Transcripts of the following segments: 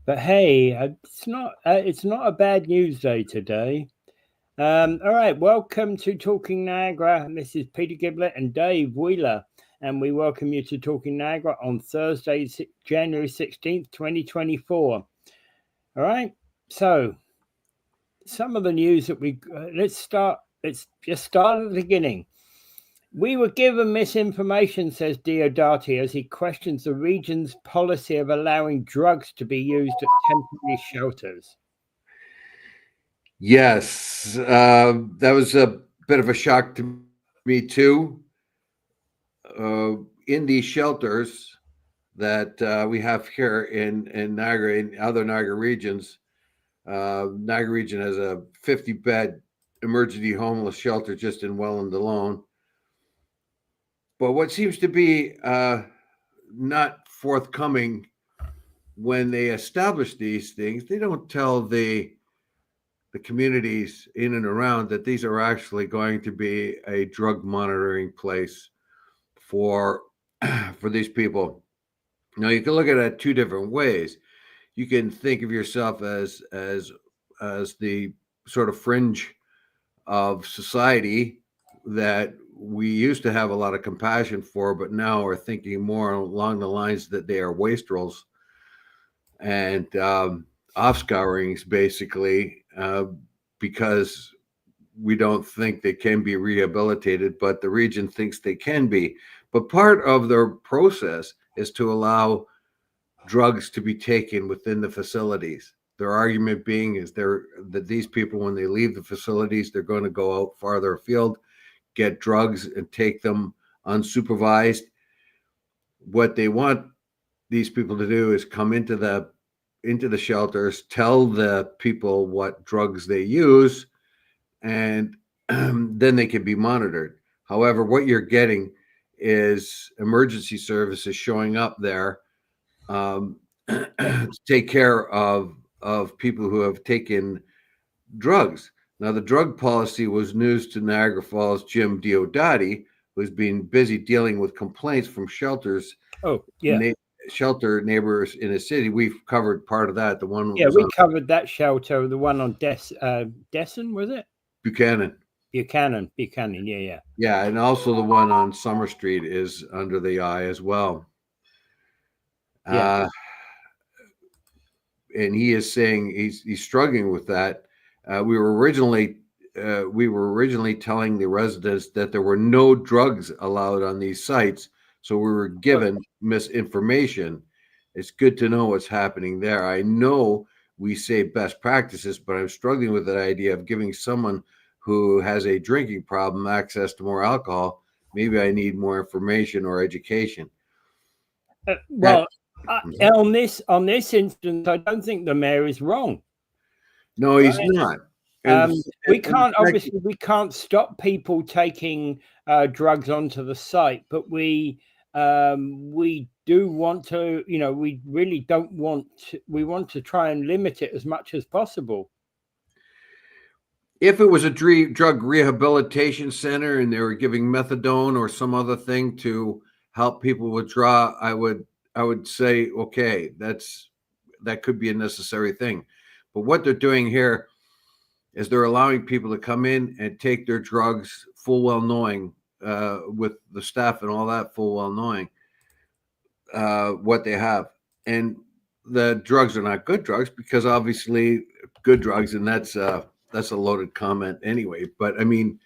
But hey, it's not a bad news day today. All right, welcome to Talking Niagara. This is Peter Giblett and Dave Wheeler, and we welcome you to Talking Niagara on Thursday, January 16th, 2024. All right, so some of the news that let's just start at the beginning. We were given misinformation, says Diodati, as he questions the region's policy of allowing drugs to be used at temporary shelters. Yes, that was a bit of a shock to me too. In these shelters that we have here in Niagara, in other Niagara regions, Niagara region has a 50-bed emergency homeless shelter just in Welland alone. But what seems to be not forthcoming when they establish these things, they don't tell the communities in and around that these are actually going to be a drug monitoring place for for these people. Now you can look at it two different ways. You can think of yourself as the sort of fringe of society that we used to have a lot of compassion for, but now are thinking more along the lines that they are wastrels and offscourings, basically, because we don't think they can be rehabilitated, but the region thinks they can be. But part of their process is to allow drugs to be taken within the facilities. Their argument being is that these people, when they leave the facilities, they're going to go out farther afield, get drugs, and take them unsupervised. What they want these people to do is come into the shelters, tell the people what drugs they use, and then they can be monitored. However, what you're getting is emergency services showing up there to take care of people who have taken drugs. Now, the drug policy was news to Niagara Falls Jim Diodati, who's been busy dealing with complaints from shelters. Oh, yeah. Shelter neighbors in the city. We've covered part of that. The one we covered that shelter, the one on Desson, was it? Buchanan. Yeah. Yeah, and also the one on Summer Street is under the eye as well. Yeah. And he is saying he's struggling with that. We were originally telling the residents that there were no drugs allowed on these sites, so we were given misinformation. It's good to know what's happening there. I know we say best practices, but I'm struggling with that idea of giving someone who has a drinking problem access to more alcohol. Maybe I need more information or education. On this instance, I don't think the mayor is wrong. No, he's not. We can't stop people taking drugs onto the site, but we do want to, we really don't want to, we want to try and limit it as much as possible. If it was a drug rehabilitation center and they were giving methadone or some other thing to help people withdraw, I would say, okay, that could be a necessary thing. But what they're doing here is they're allowing people to come in and take their drugs full well knowing, with the staff and all that full well knowing what they have. And the drugs are not good drugs, because obviously good drugs, and that's a loaded comment anyway. But I mean,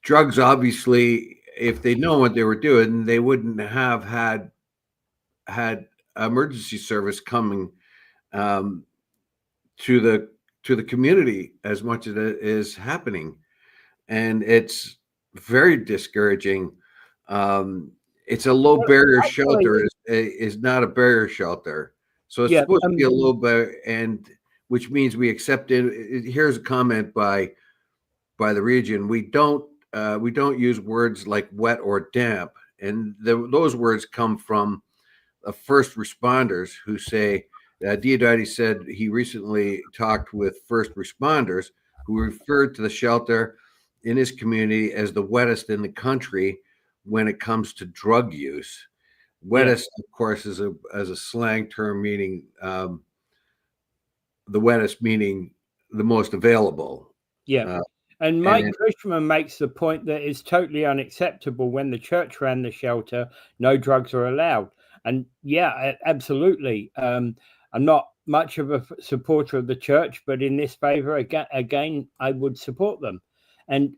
drugs, obviously, if they know what they were doing, they wouldn't have had emergency service coming to the community as much as it is happening. And it's very discouraging. It's a low barrier shelter. Is not a barrier shelter. So it's supposed to be a low barrier, and which means we accept it. Here's a comment by the region. We don't use words like wet or damp, and those words come from first responders who say, Diodati said he recently talked with first responders who referred to the shelter in his community as the wettest in the country when it comes to drug use. Wettest, of course, is a slang term meaning the wettest meaning the most available. Yeah. And Mike Cushman makes the point that it's totally unacceptable when the church ran the shelter, no drugs are allowed. And yeah, absolutely. I'm not much of a supporter of the church, but in this favor, again, I would support them. And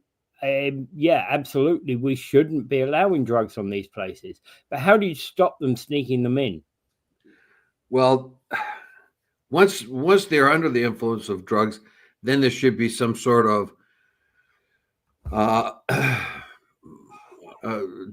yeah, absolutely, we shouldn't be allowing drugs on these places. But how do you stop them sneaking them in? Well, once they're under the influence of drugs, then there should be some sort of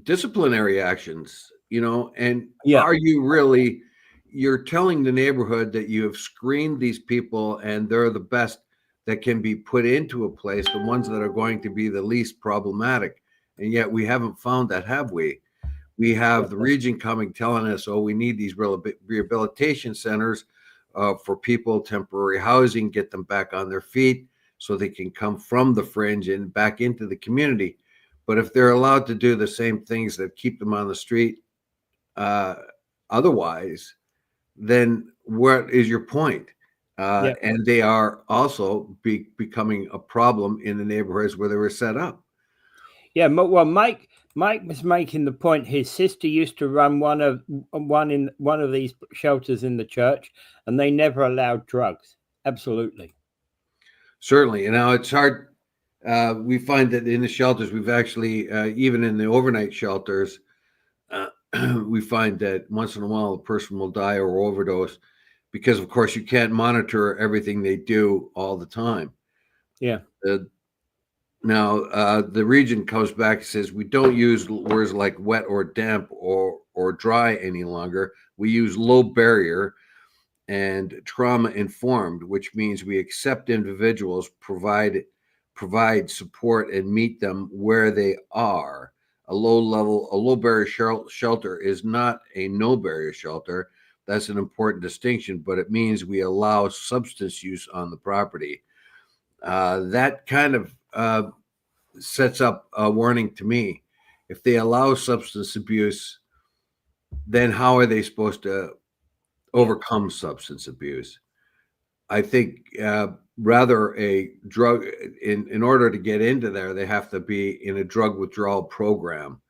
disciplinary actions, and are you really, you're telling the neighborhood that you have screened these people and they're the best that can be put into a place, the ones that are going to be the least problematic. And yet we haven't found that, have we? We have the region coming telling us, oh, we need these rehabilitation centers for people, temporary housing, get them back on their feet so they can come from the fringe and back into the community. But if they're allowed to do the same things that keep them on the street otherwise, then what is your point? And they are also becoming a problem in the neighborhoods where they were set up. Yeah, well, Mike was making the point. His sister used to run one of these shelters in the church, and they never allowed drugs. Absolutely, certainly. And now it's hard. We find that in the shelters, we've actually even in the overnight shelters, we find that once in a while a person will die or overdose because, of course, you can't monitor everything they do all the time. Yeah. Now, the region comes back and says, we don't use words like wet or damp or dry any longer. We use low barrier and trauma informed, which means we accept individuals, provide support, and meet them where they are. A low barrier shelter is not a no barrier shelter. That's an important distinction, but it means we allow substance use on the property. That kind of sets up a warning to me. If they allow substance abuse, then how are they supposed to overcome substance abuse? I think rather a drug, in order to get into there, they have to be in a drug withdrawal program.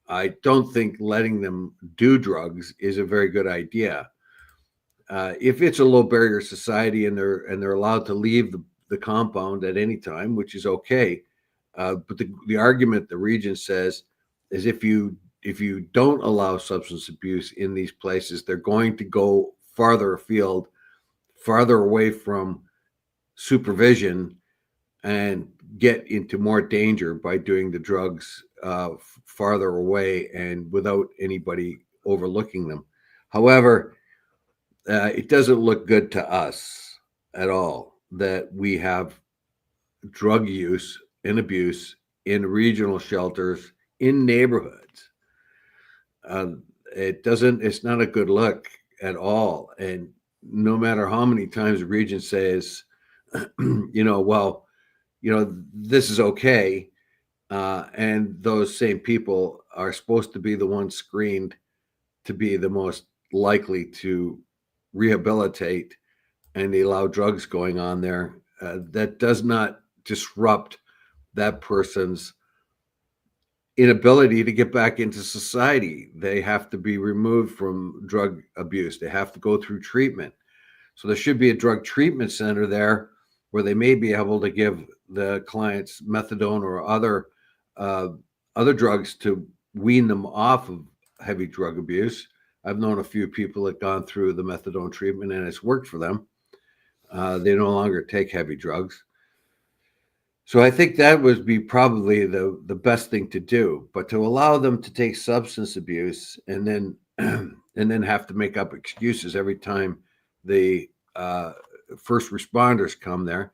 I don't think letting them do drugs is a very good idea. If it's a low barrier society and they're allowed to leave the compound at any time, which is okay. But the argument the region says is if you don't allow substance abuse in these places, they're going to go farther afield, farther away from supervision, and get into more danger by doing the drugs farther away and without anybody overlooking them. However, it doesn't look good to us at all that we have drug use and abuse in regional shelters in neighborhoods. It's not a good look at all. And no matter how many times the region says, this is okay. And those same people are supposed to be the ones screened to be the most likely to rehabilitate, and they allow drugs going on there. That does not disrupt that person's inability to get back into society. They have to be removed from drug abuse. They have to go through treatment. So there should be a drug treatment center there where they may be able to give the clients methadone or other drugs to wean them off of heavy drug abuse. I've known a few people that gone through the methadone treatment and it's worked for them. They no longer take heavy drugs. So I think that would be probably the best thing to do. But to allow them to take substance abuse and then have to make up excuses every time the first responders come there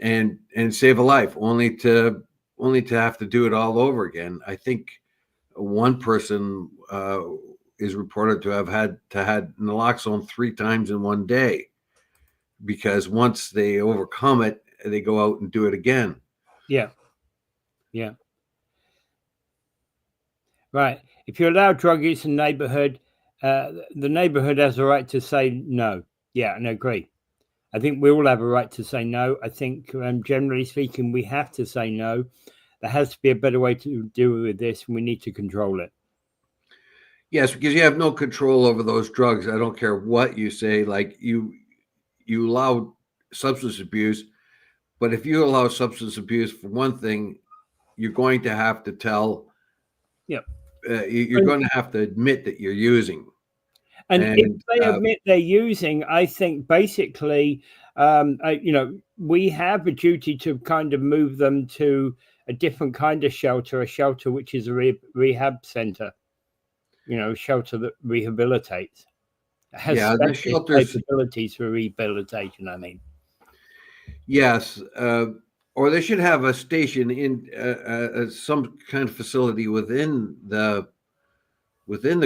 and save a life, only to have to do it all over again. I think one person is reported to have had naloxone 3 times in one day, because once they overcome it, they go out and do it again. Yeah. Right. If you allow drug use in the neighborhood has a right to say no. Yeah, and I agree. I think we all have a right to say no. I think, generally speaking, we have to say no. There has to be a better way to deal with this, and we need to control it. Yes, because you have no control over those drugs. I don't care what you say. Like you allow substance abuse, but if you allow substance abuse, for one thing, you're going to have to tell. Yep. You're going to have to admit that you're using. And if they admit they're using, I think basically, we have a duty to kind of move them to a different kind of shelter, a shelter which is a rehab center, shelter that rehabilitates. It has the shelters capabilities for rehabilitation, I mean. Yes, or they should have a station in some kind of facility within the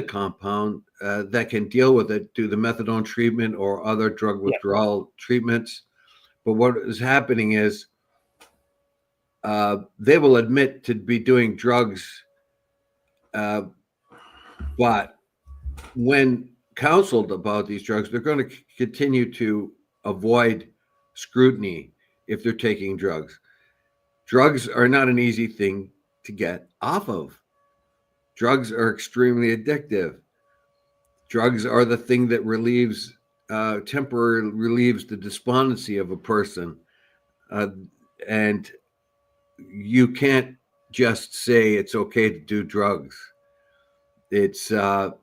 compound that can deal with it, do the methadone treatment or other drug withdrawal treatments. But what is happening is they will admit to be doing drugs, but when counseled about these drugs, they're going to continue to avoid scrutiny if they're taking drugs. Drugs are not an easy thing to get off of. Drugs are extremely addictive. Drugs are the thing that temporarily relieves the despondency of a person. And you can't just say it's okay to do drugs. It's not.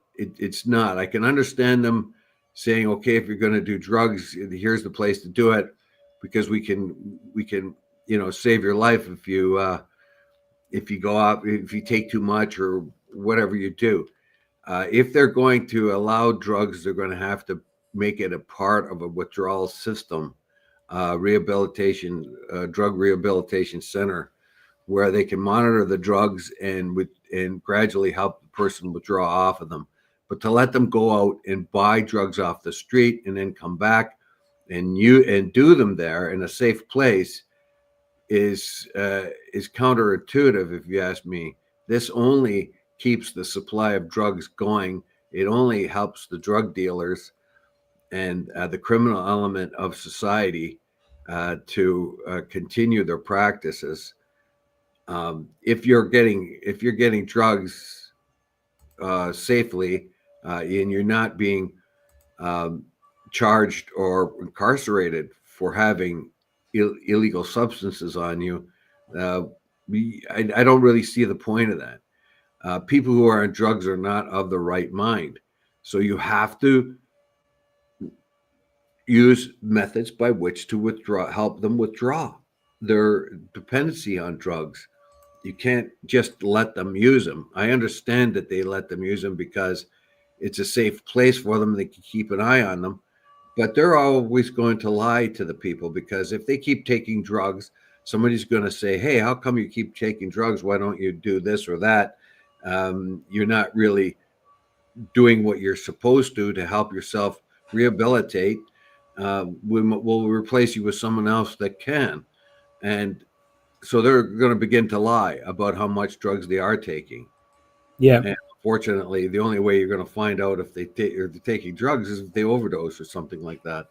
I can understand them saying, okay, if you're going to do drugs, here's the place to do it, because we can save your life if you go out, if you take too much or whatever you do. If they're going to allow drugs, they're going to have to make it a part of a withdrawal system, drug rehabilitation center, where they can monitor the drugs and gradually help the person withdraw off of them. But to let them go out and buy drugs off the street and then come back and do them there in a safe place is counterintuitive, if you ask me. This only keeps the supply of drugs going. It only helps the drug dealers and the criminal element of society to continue their practices. If you're getting drugs safely and you're not being charged or incarcerated for having illegal substances on you, I don't really see the point of that. People who are on drugs are not of the right mind. So you have to use methods by which to help them withdraw their dependency on drugs. You can't just let them use them. I understand that they let them use them because it's a safe place for them. They can keep an eye on them, but they're always going to lie to the people, because if they keep taking drugs, somebody's going to say, hey, how come you keep taking drugs? Why don't you do this or that? You're not really doing what you're supposed to help yourself rehabilitate. We'll replace you with someone else that can. And so they're going to begin to lie about how much drugs they are taking. Yeah. And unfortunately, the only way you're going to find out if they're taking drugs is if they overdose or something like that.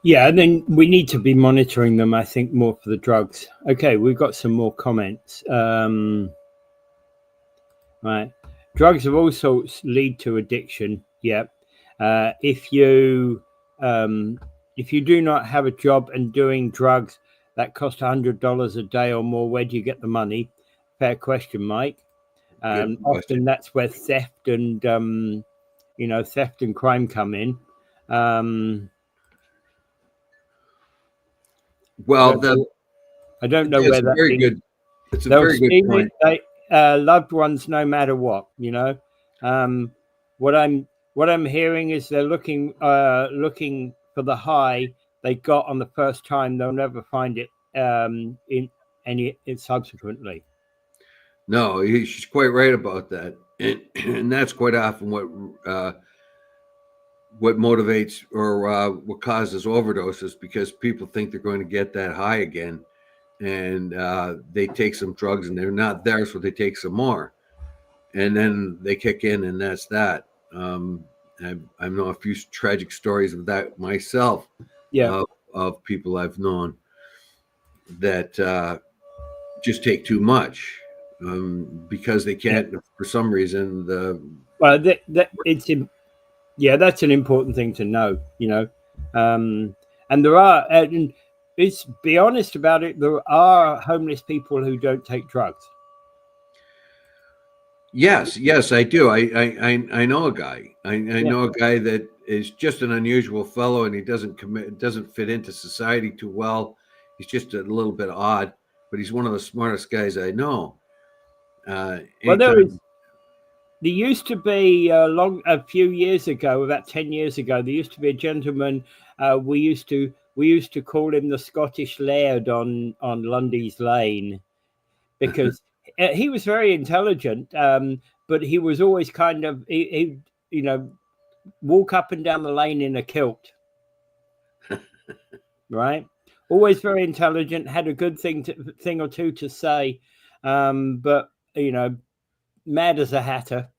Yeah, and then we need to be monitoring them, I think, more for the drugs. Okay, we've got some more comments. Right. Drugs of all sorts lead to addiction. Yeah. If you do not have a job and doing drugs that cost $100 a day or more, where do you get the money? Fair question, Mike. Often that's where theft and theft and crime come in. I don't know where that very is. good. It's a very good point. Loved ones, no matter what, what I'm hearing is they're looking for the high they got on the first time. They'll never find it subsequently. No, she's quite right about that, and that's quite often what motivates or what causes overdoses, because people think they're going to get that high again, and they take some drugs and they're not there, so they take some more, and then they kick in, and that's that. I know a few tragic stories of that myself, Yeah. of people I've known that just take too much because they can't, for some reason. Well, that's an important thing to know, and there are, and it's be honest about it, there are homeless people who don't take drugs. Yes, I do. I know a guy. I Yeah. know a guy that is just an unusual fellow, and he doesn't fit into society too well. He's just a little bit odd, but he's one of the smartest guys I know. Well, Anytime. there used to be a few years ago, about 10 years ago, there used to be a gentleman. We used to call him the Scottish Laird on Lundy's Lane, because he was very intelligent, but he was always kind of he walk up and down the lane in a kilt, right? Always very intelligent, had a good thing or two to say, but mad as a hatter.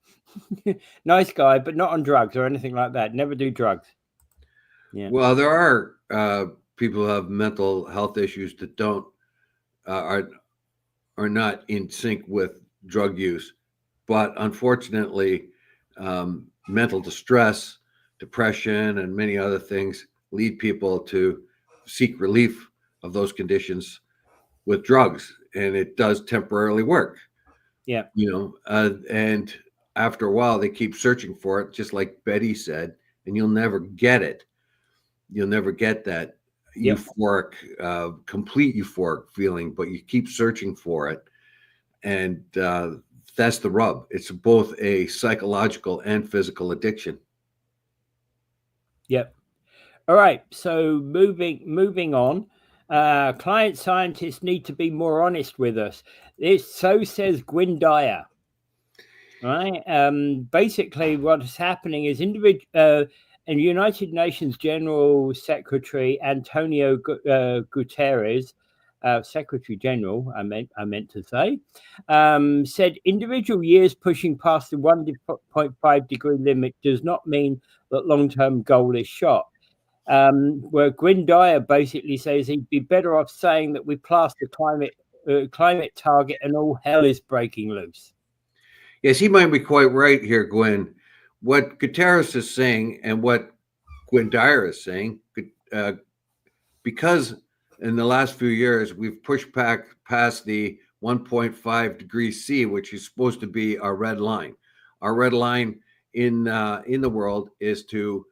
Nice guy, but not on drugs or anything like that. Never do drugs. Yeah. Well, there are people who have mental health issues that don't are not in sync with drug use, but unfortunately, mental distress, depression, and many other things lead people to seek relief of those conditions with drugs, and it does temporarily work. Yeah. And after a while, they keep searching for it, just like Betty said, and you'll never get it. You'll never get that Yep. euphoric, complete euphoric feeling, but you keep searching for it, and that's the rub. It's both a psychological and physical addiction. Yep. All right. So moving on. Client scientists need to be more honest with us. So says Gwyn Dyer. Right. Basically, what is happening is and United Nations General Secretary Antonio Guterres, Secretary General, I meant to say, said individual years pushing past the 1.5 degree limit does not mean that long-term goal is shot. Where Gwyn Dyer basically says he'd be better off saying that we passed the climate target and all hell is breaking loose. Yes, he might be quite right here, Gwen. What Guterres is saying and what Gwyn Dyer is saying, because in the last few years we've pushed back past the 1.5 degrees C, which is supposed to be our red line. Our red line in the world is to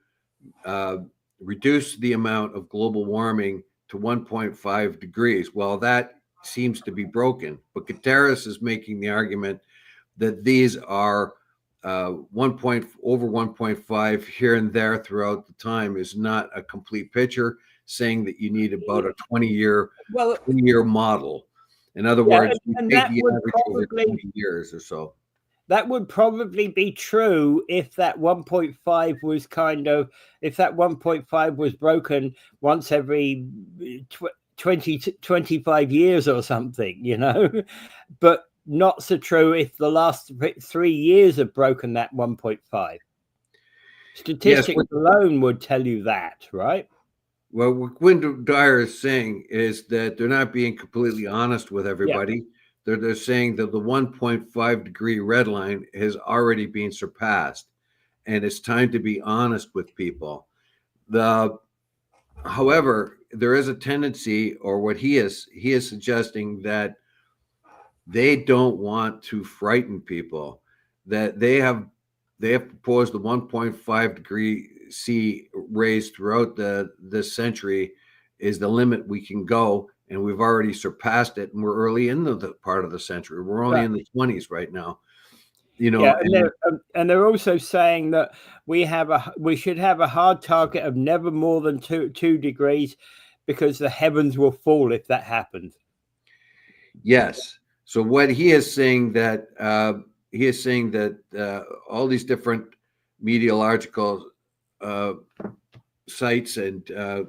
reduce the amount of global warming to 1.5 degrees. Well, that seems to be broken, but Guterres is making the argument that these are over 1.5 here and there throughout the time is not a complete picture, saying that you need about a 20-year model. In other words, you take the average over 20 years or so. That would probably be true if that 1.5 was if that 1.5 was broken once every 20 to 25 years or something, but not so true if the last 3 years have broken that 1.5. Statistics alone would tell you that, right? Well, what Gwyn Dyer is saying is that they're not being completely honest with everybody. Yeah. They're saying that the 1.5 degree red line has already been surpassed, and it's time to be honest with people. However, there is a tendency, or what he is suggesting, that they don't want to frighten people, that they have proposed the 1.5 degree C raise throughout this century is the limit we can go, and we've already surpassed it, and we're early in the part of the century. We're only in the 20s right now. And they're also saying that we should have a hard target of never more than 2 degrees, because the heavens will fall if that happens. Yes. So what he is saying that all these different meteorological sites and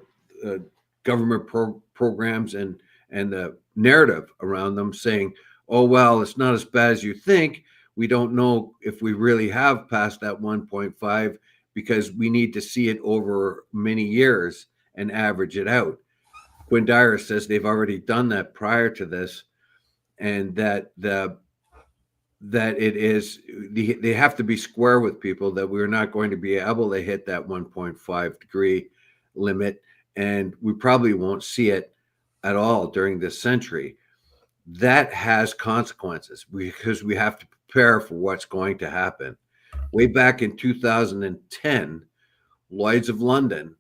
government programs and the narrative around them saying, oh, well, it's not as bad as you think. We don't know if we really have passed that 1.5 because we need to see it over many years and average it out. Quinn Dyer says they've already done that prior to this, and that it is, they have to be square with people that we're not going to be able to hit that 1.5 degree limit, and we probably won't see it at all during this century. That has consequences because we have to prepare for what's going to happen. Way back in 2010, Lloyd's of London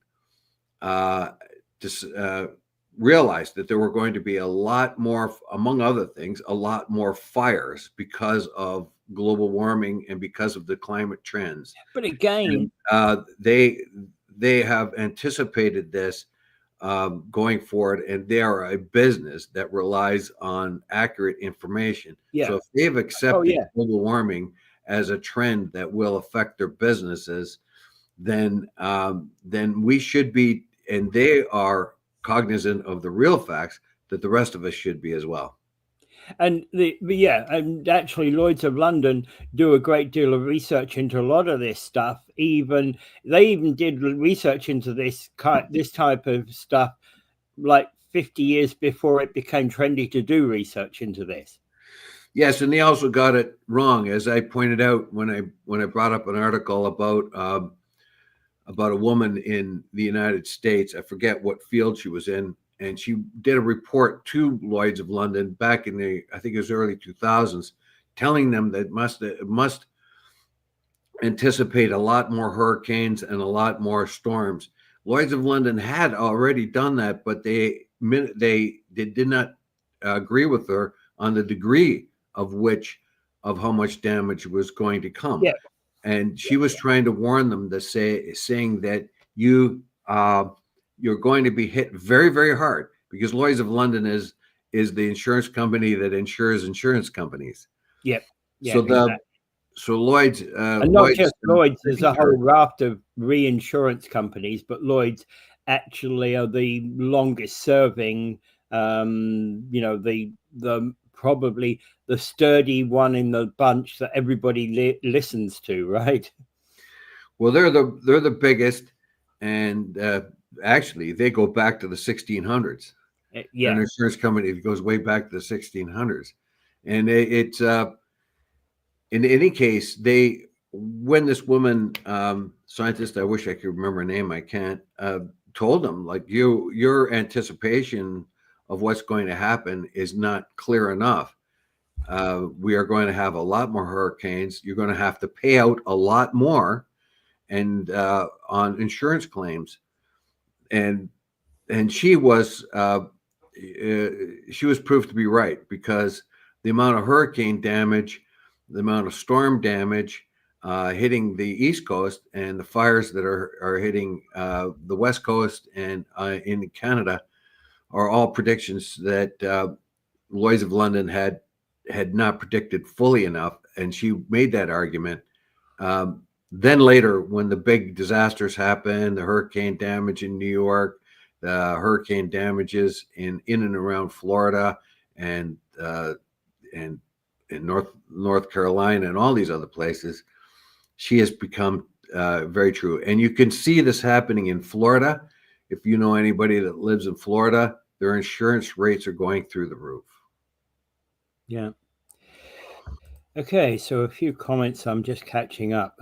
realized that there were going to be a lot more, among other things, a lot more fires because of global warming and because of the climate trends. But again, they have anticipated this going forward, and they are a business that relies on accurate information. Yeah. So if they've accepted global warming as a trend that will affect their businesses, then we should be, and they are cognizant of the real facts that the rest of us should be as well. And and actually Lloyd's of London do a great deal of research into a lot of this stuff. They even did research into this type of stuff like 50 years before it became trendy to do research into this. Yes, and they also got it wrong, as I pointed out when I brought up an article about a woman in the United States. I forget what field she was in, and she did a report to Lloyd's of London back in I think it was early 2000s, telling them that it must anticipate a lot more hurricanes and a lot more storms. Lloyd's of London had already done that, but they did not agree with her on the degree of how much damage was going to come. Yeah. And she was trying to warn them saying that you're going to be hit very, very hard, because Lloyd's of London is the insurance company that insures insurance companies. Yep. So Lloyd's, and not just Lloyd's, there's a whole raft of reinsurance companies, but Lloyd's actually are the longest serving, the probably the sturdy one in the bunch that everybody listens to, right? Well, they're the biggest, and actually they go back to the 1600s. Yeah, an insurance company that goes way back to the 1600s, and it's in any case, when this woman scientist, I wish I could remember her name, I can't, told them, like, your anticipation of what's going to happen is not clear enough. We are going to have a lot more hurricanes. You're going to have to pay out a lot more, and on insurance claims, and she was proved to be right, because the amount of hurricane damage, the amount of storm damage hitting the East Coast, and the fires that are hitting the West Coast and in Canada are all predictions that Lloyd's of London had not predicted fully enough. And she made that argument. Then later, when the big disasters happened, the hurricane damage in New York, the hurricane damages in and around Florida, and in North Carolina and all these other places, she has become very true. And you can see this happening in Florida. If you know anybody that lives in Florida, their insurance rates are going through the roof. Yeah. Okay, so a few comments. I'm just catching up.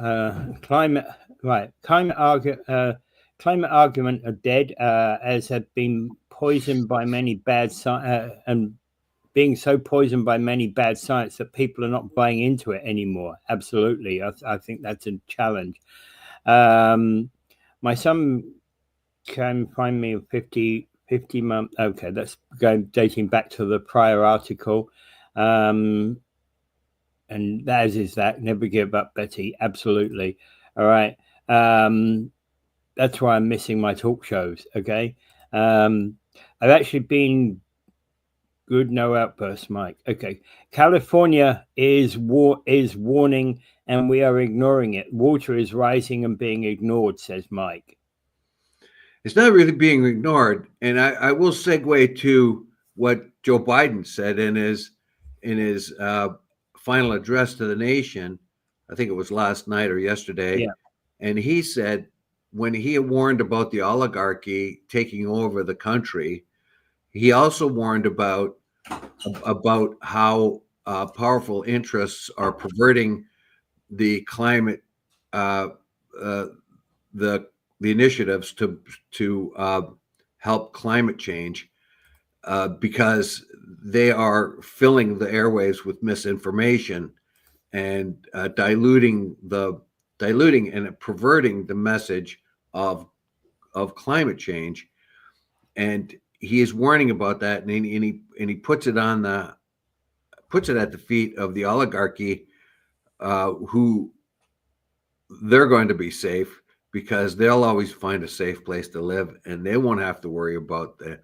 Climate argument are dead, as have been poisoned by many bad and being so poisoned by many bad science that people are not buying into it anymore. Absolutely. I think that's a challenge. My son can find me 50 months. Okay, that's dating back to the prior article. And as is that, never give up, Betty. Absolutely. All right. That's why I'm missing my talk shows. Okay. I've actually been good. No outbursts, Mike. Okay. California is warning, and we are ignoring it. Water is rising and being ignored, says Mike. It's not really being ignored. And I will segue to what Joe Biden said in his final address to the nation. I think it was last night or yesterday. Yeah. And he said when he warned about the oligarchy taking over the country, he also warned about how powerful interests are perverting the climate, the initiatives to help climate change, because they are filling the airwaves with misinformation and diluting and perverting the message of climate change. And he is warning about that, and he puts it at the feet of the oligarchy, who they're going to be safe because they'll always find a safe place to live, and they won't have to worry about the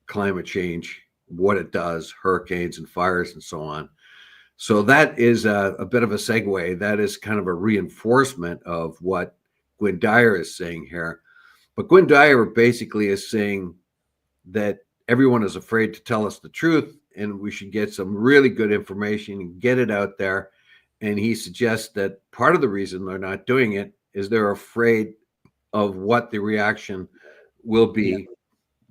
climate change, what it does, hurricanes and fires and so on. So that is a bit of a segue. That is kind of a reinforcement of what Gwynne Dyer is saying here. But Gwynne Dyer basically is saying that everyone is afraid to tell us the truth, and we should get some really good information and get it out there. And he suggests that part of the reason they're not doing it is they're afraid of what the reaction will be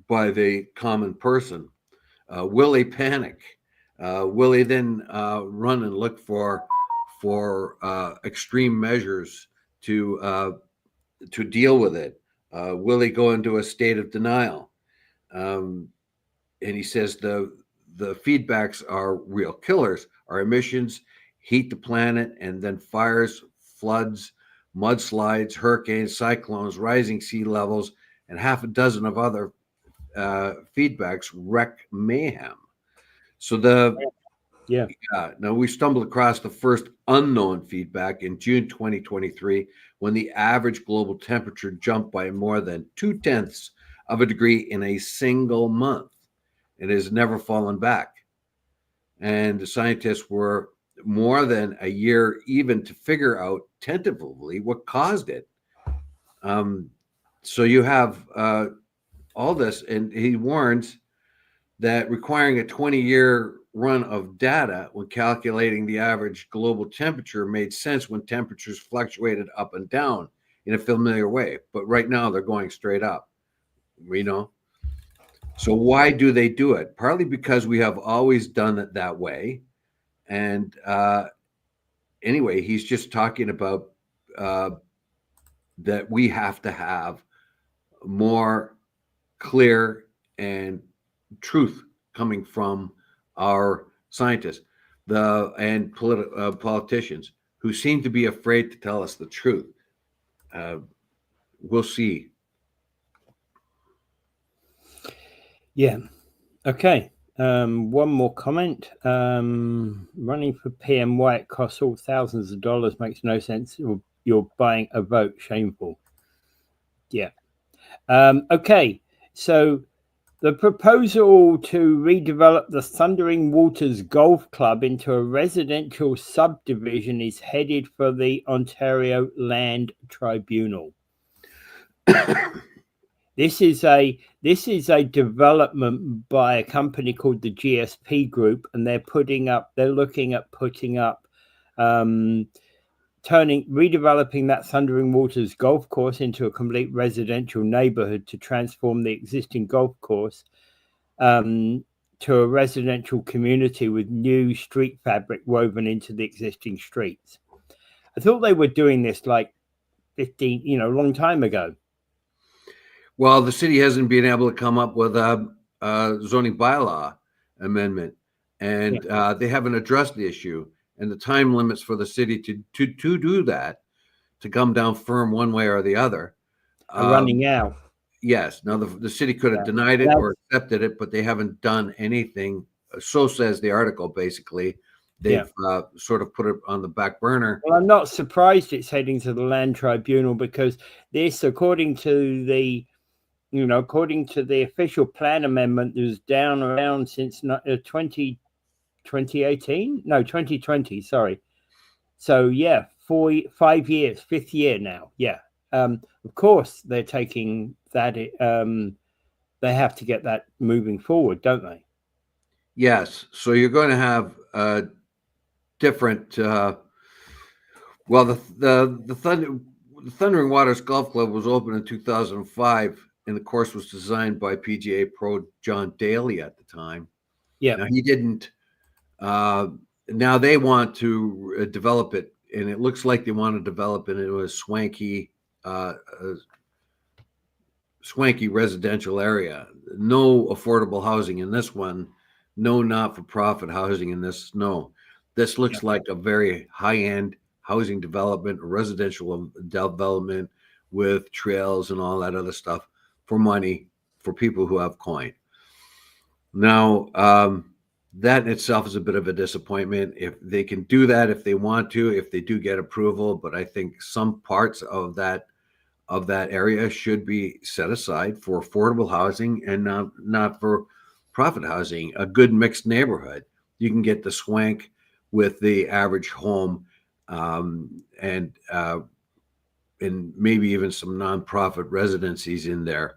by the common person. Will they panic? Will they then run and look for extreme measures to deal with it? Will they go into a state of denial? And he says the feedbacks are real killers. Our emissions heat the planet, and then fires, floods, mudslides, hurricanes, cyclones, rising sea levels, and half a dozen of other feedbacks wreck mayhem. So now we stumbled across the first unknown feedback in June 2023, when the average global temperature jumped by more than 0.2 of a degree in a single month. It has never fallen back. And the scientists were more than a year even to figure out tentatively what caused it. So you have all this, and he warns that requiring a 20-year run of data when calculating the average global temperature made sense when temperatures fluctuated up and down in a familiar way. But right now they're going straight up, So why do they do it? Partly because we have always done it that way. And anyway, he's just talking about that we have to have more clear and truth coming from our scientists and politicians who seem to be afraid to tell us the truth. We'll see. Yeah. Okay. One more comment. Running for PM, why it costs all thousands of dollars makes no sense. You're buying a vote. Shameful. Yeah. Okay. So the proposal to redevelop the Thundering Waters Golf Club into a residential subdivision is headed for the Ontario Land Tribunal. This is a development by a company called the GSP Group, and they're looking at putting up redeveloping that Thundering Waters golf course into a complete residential neighborhood to transform the existing golf course to a residential community with new street fabric woven into the existing streets. I thought they were doing this like 15, a long time ago. Well, the city hasn't been able to come up with a zoning bylaw amendment, and they haven't addressed the issue. And the time limits for the city to do that, to come down firm one way or the other, are running out. Yes. Now the city could have denied it or accepted it, but they haven't done anything. So says the article. Basically, they've sort of put it on the back burner. Well, I'm not surprised it's heading to the Land Tribunal, because this, according to the official plan amendment, was down around since 2020. Sorry. So 5 years, 5th year now. Of course they're taking that they have to get that moving forward, don't they? Yes. So you're going to have different. Well, the Thundering Waters Golf Club was opened in 2005, and the course was designed by PGA pro John Daly at the time. Yeah. Now he didn't. Now they want to develop it, and it looks like they want to develop it into a swanky residential area. No affordable housing in this one. No not-for-profit housing in this. No, this looks like a very high-end housing development, residential development with trails and all that other stuff for money for people who have coin. Now, that in itself is a bit of a disappointment. If they can do that, if they want to, if they do get approval, but I think some parts of that area should be set aside for affordable housing and not for profit housing. A good mixed neighborhood. You can get the swank with the average home, and maybe even some nonprofit residencies in there.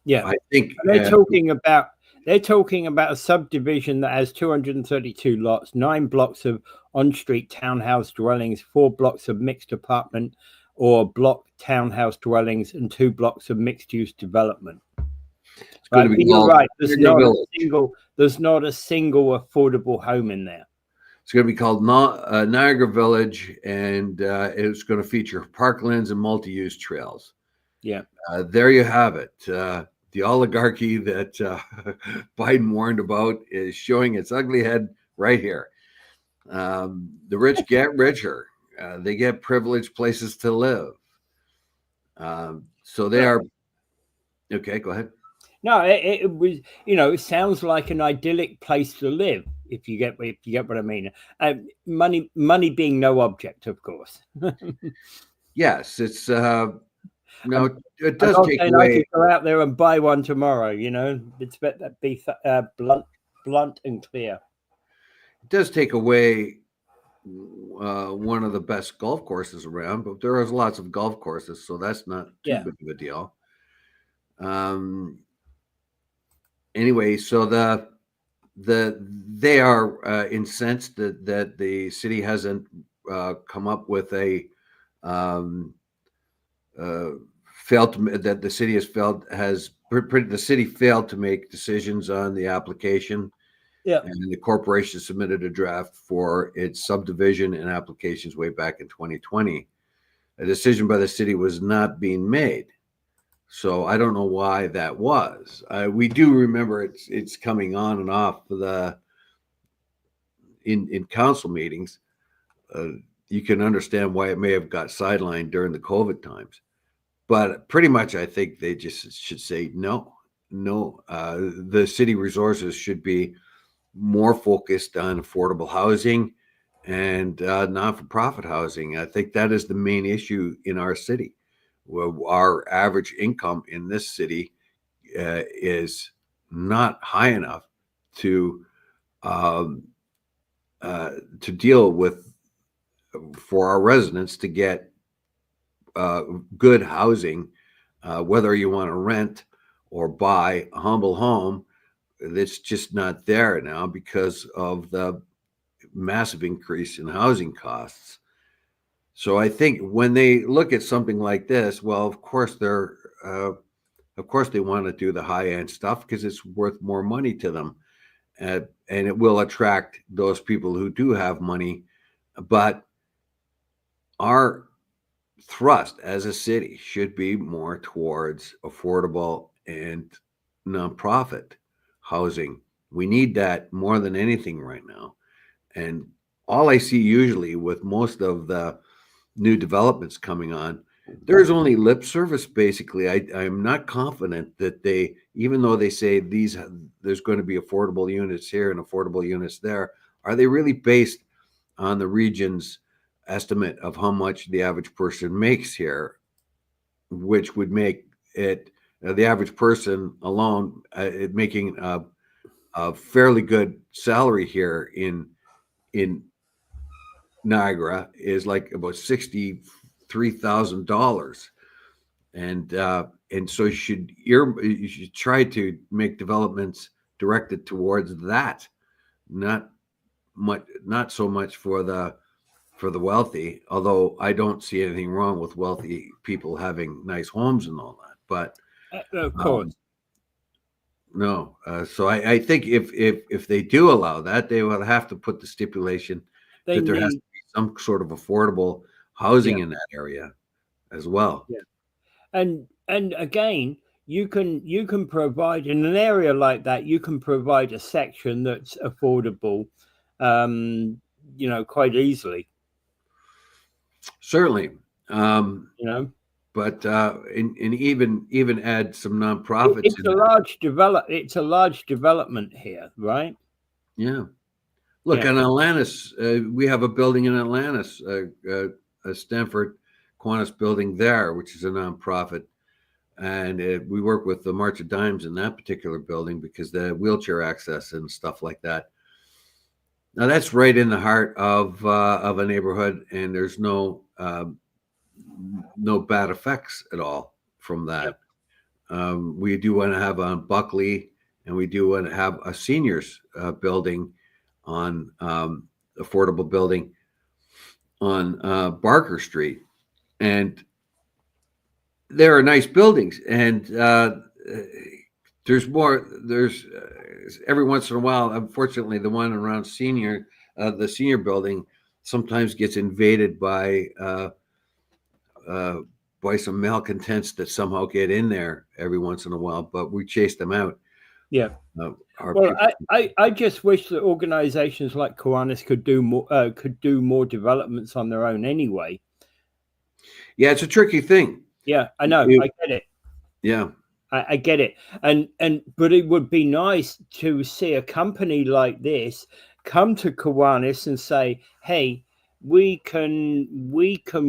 Yeah, I think they're talking about a subdivision that has 232 lots, 9 blocks of on-street townhouse dwellings, 4 blocks of mixed apartment or block townhouse dwellings, and 2 blocks of mixed-use development. It's going to be you're right. There's not a single affordable home in there. It's going to be called Niagara Village, and it's going to feature parklands and multi-use trails. Yeah. There you have it. The oligarchy that Biden warned about is showing its ugly head right here. The rich get richer. They get privileged places to live. So they are. Okay, go ahead. No, it was, it sounds like an idyllic place to live. If you get what I mean. Money being no object, of course. Yes, it's no. It does take away. I could go out there and buy one tomorrow. It's better that be blunt and clear. It does take away one of the best golf courses around, but there is lots of golf courses, so that's not too big of a deal. Anyway, so they are incensed that the city hasn't come up with a that the city the city failed to make decisions on the application. Yeah. And the corporation submitted a draft for its subdivision and applications way back in 2020. A decision by the city was not being made. So I don't know why that was. We do remember it's coming on and off in council meetings. You can understand why it may have got sidelined during the COVID times. But pretty much I think they just should say no. The city resources should be more focused on affordable housing and not-for-profit housing. I think that is the main issue in our city. Our average income in this city is not high enough to deal with for our residents to get good housing, whether you want to rent or buy a humble home. It's just not there now because of the massive increase in housing costs. So I think when they look at something like this, well, of course they want to do the high-end stuff because it's worth more money to them, and it will attract those people who do have money. But our thrust as a city should be more towards affordable and nonprofit housing. We need that more than anything right now. And all I see usually with most of the new developments coming on, there's only lip service. Basically, I'm not confident that they, even though they say there's going to be affordable units here and affordable units there, are they really based on the region's estimate of how much the average person makes here, which would make it the average person alone making a fairly good salary here in Niagara is like about $63,000, and so you should try to make developments directed towards that, not so much for the wealthy. Although I don't see anything wrong with wealthy people having nice homes and all that, but Of course, no. So I think if they do allow that, they will have to put the stipulation they that there has need. to be some sort of affordable housing Yeah, in that area as well. yeah, and again, you can provide in an area like that. You can provide a section that's affordable, quite easily. Certainly. You know, But and even add some nonprofits it's in a there. large develop. It's a large development here, right? Yeah. Look, Yeah, in Atlantis, we have a building in Atlantis, a Stanford Qantas building there, which is a nonprofit. And we work with the March of Dimes in that particular building because the wheelchair access and stuff like that. Now that's right in the heart of a neighborhood, and there's no bad effects at all from yeah, that. We do want to have on Buckley, and we do want to have a seniors building on affordable building on Barker Street, and there are nice buildings, and there's more. There's every once in a while. Unfortunately, the one around the senior building, sometimes gets invaded uh, by some malcontents that somehow get in there every once in a while. But we chase them out. yeah. Our Well, people. I just wish that organizations like Kiwanis could do more developments on their own anyway. Yeah, it's a tricky thing. Yeah, I know. You- I get it. yeah. I get it. And but it would be nice to see a company like this come to Kiwanis and say, "Hey, we can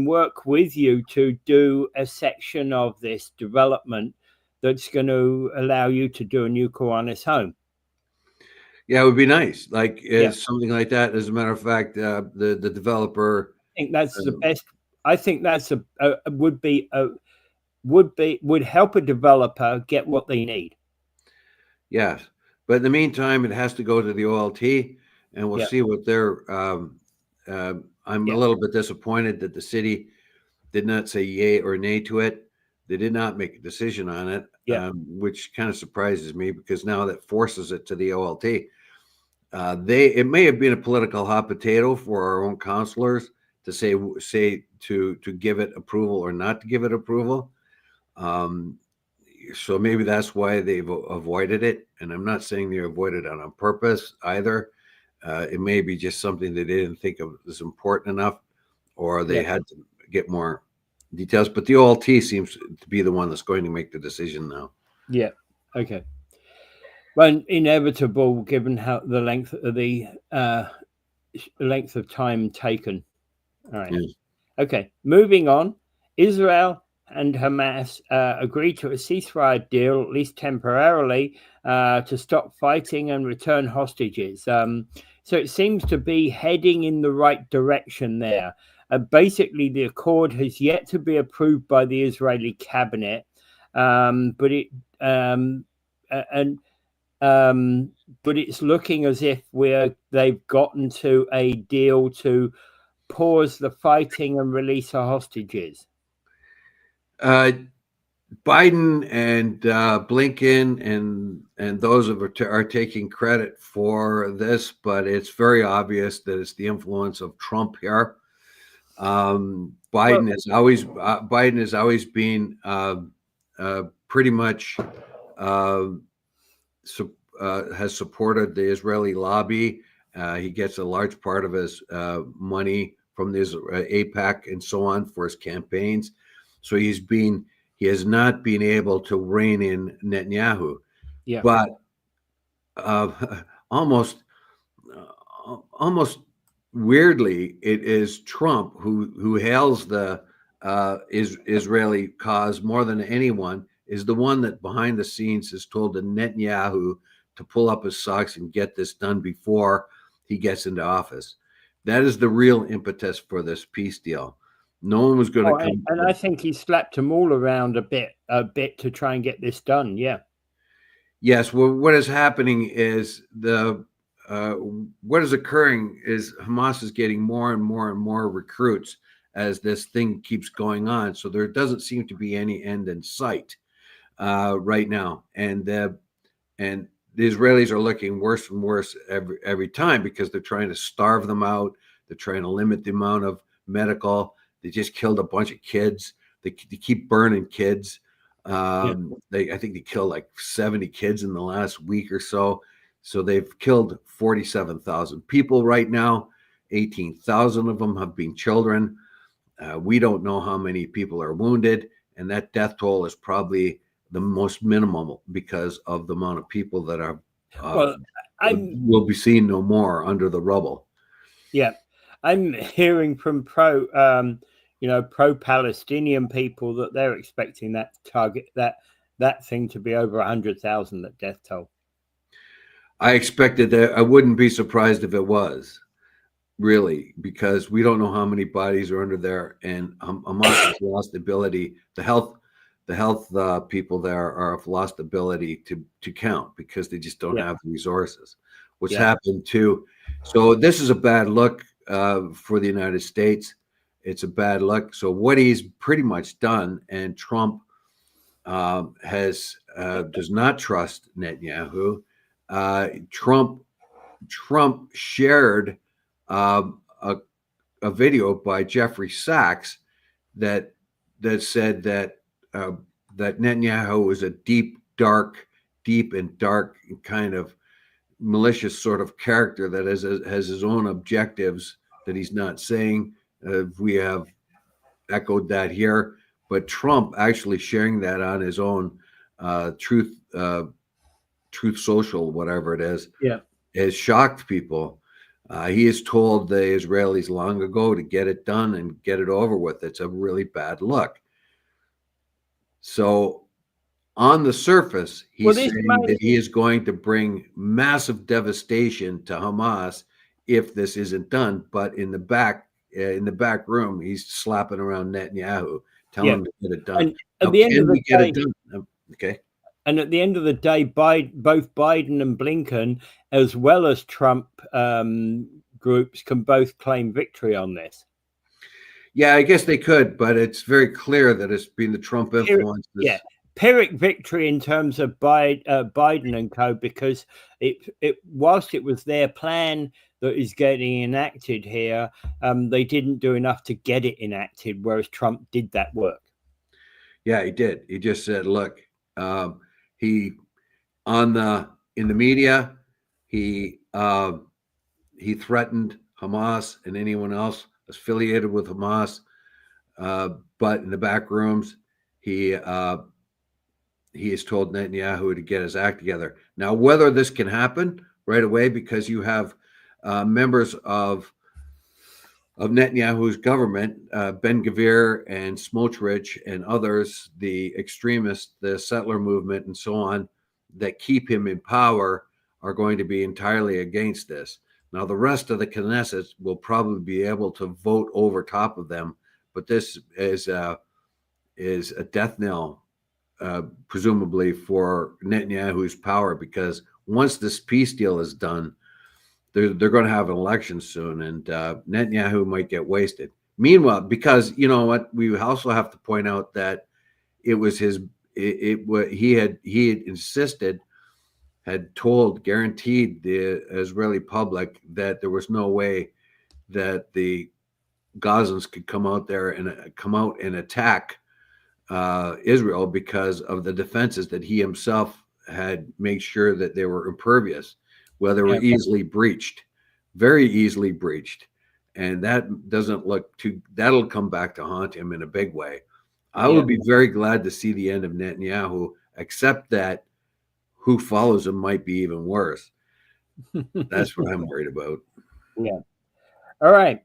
work with you to do a section of this development that's going to allow you to do a new Kiwanis home." Yeah, it would be nice, like Yeah. something like that. As a matter of fact, the developer, I think that's the um, best. I think that's would help a developer get what they need. yes, but in the meantime, it has to go to the OLT, and we'll Yeah, see what their. I'm a yeah, little bit disappointed that the city did not say yay or nay to it. They did not make a decision on it, yeah, which kind of surprises me because now that forces it to the OLT. It may have been a political hot potato for our own councilors to say to give it approval or not to give it approval. Um, so maybe that's why they've avoided it. And I'm not saying they avoided it on purpose either. It may be just something they didn't think of as important enough, or they yeah, had to get more details. But the OLT seems to be the one that's going to make the decision now. yeah. Okay. Well, inevitable given how the length of time taken. All right. Yeah. Okay. Moving on. Israel and Hamas agreed to a ceasefire deal, at least temporarily, to stop fighting and return hostages. So it seems to be heading in the right direction there. Basically, the accord has yet to be approved by the Israeli cabinet, but it and but it's looking as if they've gotten to a deal to pause the fighting and release the hostages. Uh, Biden and Blinken and those are taking credit for this, but it's very obvious that it's the influence of Trump here. Well, Biden has always been pretty much uh, has supported the Israeli lobby. He gets a large part of his money from this APAC and so on for his campaigns. So he has not been able to rein in Netanyahu, yeah, but uh, almost almost weirdly, it is Trump who hails the Israeli cause more than anyone. Is the one that behind the scenes has told Netanyahu to pull up his socks and get this done before he gets into office. That is the real impetus for this peace deal. No one was going to come. And I think he slapped them all around a bit to try and get this done. Yeah. Yes. Well, what is happening is what is occurring is Hamas is getting more and more and more recruits as this thing keeps going on. So there doesn't seem to be any end in sight right now, and the Israelis are looking worse and worse every time because they're trying to starve them out. They're trying to limit the amount of medical. They just killed a bunch of kids. They keep burning kids. I think they killed like 70 kids in the last week or so. So they've killed 47,000 people right now. 18,000 of them have been children. We don't know how many people are wounded, and that death toll is probably the most minimal because of the amount of people that are will be seen no more under the rubble. Yeah, I'm hearing from pro-Palestinian people that they're expecting that target that thing to be over 100,000, that death toll. I expected that. I wouldn't be surprised if it was, really, because we don't know how many bodies are under there, and Hamas has lost the ability. The health people there have lost the ability to count because they just don't have the resources. What's happened too? So this is a bad look for the United States. It's a bad look. So what he's pretty much done, and Trump does not trust Netanyahu. Trump shared a video by Jeffrey Sachs that said that Netanyahu is a deep and dark kind of malicious sort of character that has his own objectives that he's not saying. We have echoed that here, but Trump actually sharing that on his own Truth Social, whatever it is, has shocked people. He has told the Israelis long ago to get it done and get it over with. It's a really bad look. So on the surface, he's saying that he is going to bring massive devastation to Hamas if this isn't done. But in the back room, he's slapping around Netanyahu, telling him to get it done. And at the end of the day, okay. And at the end of the day, both Biden and Blinken, as well as Trump groups, can both claim victory on this. Yeah, I guess they could, but it's very clear that it's been the Trump influence. Pyrrhic victory in terms of Biden and co, because whilst it was their plan that is getting enacted here, they didn't do enough to get it enacted, whereas Trump did that work. Yeah, he did. He just said, look, in the media, he threatened Hamas and anyone else affiliated with Hamas, but in the back rooms, he has told Netanyahu to get his act together. Now, whether this can happen right away, because you have members of Netanyahu's government, Ben Gvir and Smotrich and others, the extremists, the settler movement, and so on, that keep him in power, are going to be entirely against this. Now, the rest of the Knesset will probably be able to vote over top of them, but this is a death knell, presumably, for Netanyahu's power, because once this peace deal is done, they're going to have an election soon, and Netanyahu might get wasted. Meanwhile, because you know what, we also have to point out that it was he had insisted, guaranteed the Israeli public that there was no way that the Gazans could come out and attack Israel because of the defenses that he himself had made sure that they were impervious. Well, they were very easily breached. And that doesn't look that'll come back to haunt him in a big way. I would be very glad to see the end of Netanyahu, except that who follows him might be even worse. That's what I'm worried about. Yeah. All right.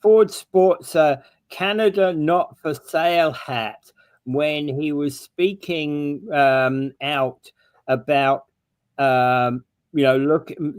Ford sports Canada not for sale hat when he was speaking out about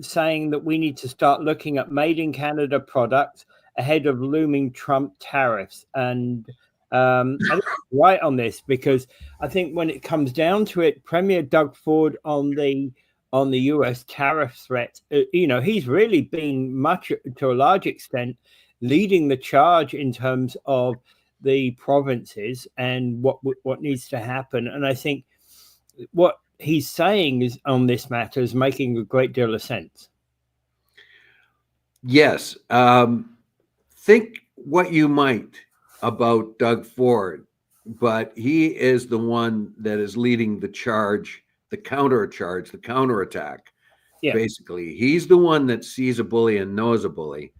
saying that we need to start looking at made in Canada products ahead of looming Trump tariffs. And I think he's right on this, because I think when it comes down to it, Premier Doug Ford on the US tariff threat, he's really been much, to a large extent, leading the charge in terms of the provinces and what needs to happen. And I think what he's saying is on this matter is making a great deal of sense. Yes. Think what you might about Doug Ford, but he is the one that is leading the charge, the counterattack. Yeah. Basically, he's the one that sees a bully and knows a bully.